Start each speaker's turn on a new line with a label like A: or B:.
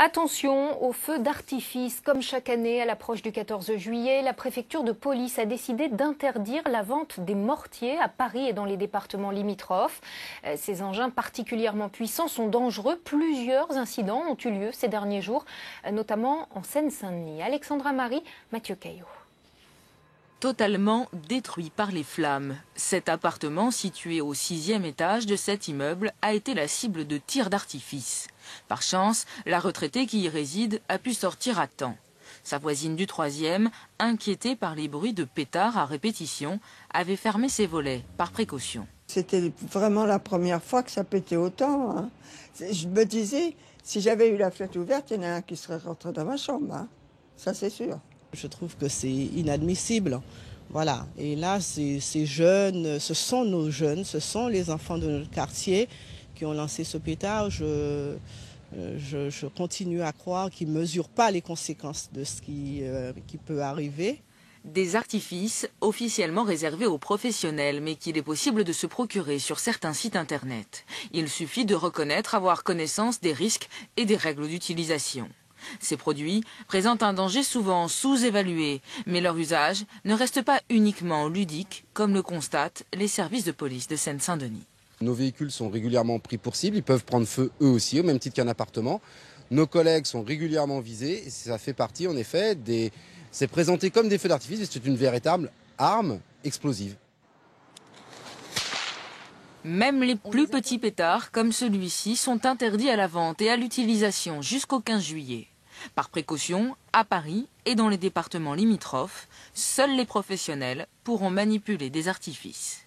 A: Attention aux feux d'artifice. Comme chaque année, à l'approche du 14 juillet, la préfecture de police a décidé d'interdire la vente des mortiers à Paris et dans les départements limitrophes. Ces engins particulièrement puissants sont dangereux. Plusieurs incidents ont eu lieu ces derniers jours, notamment en Seine-Saint-Denis. Alexandra Marie, Mathieu Caillot.
B: Totalement détruit par les flammes. Cet appartement, situé au 6e étage de cet immeuble, a été la cible de tirs d'artifice. Par chance, la retraitée qui y réside a pu sortir à temps. Sa voisine du 3e, inquiétée par les bruits de pétards à répétition, avait fermé ses volets par précaution.
C: C'était vraiment la première fois que ça pétait autant, hein. Je me disais, si j'avais eu la fenêtre ouverte, il y en a un qui serait rentré dans ma chambre, hein. Ça c'est sûr.
D: Je trouve que c'est inadmissible. Voilà. Et là, ces jeunes, ce sont nos jeunes, ce sont les enfants de notre quartier qui ont lancé ce pétard. Je continue à croire qu'ils ne mesurent pas les conséquences de ce qui peut arriver.
B: Des artifices officiellement réservés aux professionnels, mais qu'il est possible de se procurer sur certains sites internet. Il suffit de reconnaître avoir connaissance des risques et des règles d'utilisation. Ces produits présentent un danger souvent sous-évalué, mais leur usage ne reste pas uniquement ludique, comme le constatent les services de police de Seine-Saint-Denis.
E: Nos véhicules sont régulièrement pris pour cible, ils peuvent prendre feu eux aussi, au même titre qu'un appartement. Nos collègues sont régulièrement visés, et ça fait partie en effet c'est présenté comme des feux d'artifice, mais c'est une véritable arme explosive.
B: Même les plus petits pétards, comme celui-ci, sont interdits à la vente et à l'utilisation jusqu'au 15 juillet. Par précaution, à Paris et dans les départements limitrophes, seuls les professionnels pourront manipuler des artifices.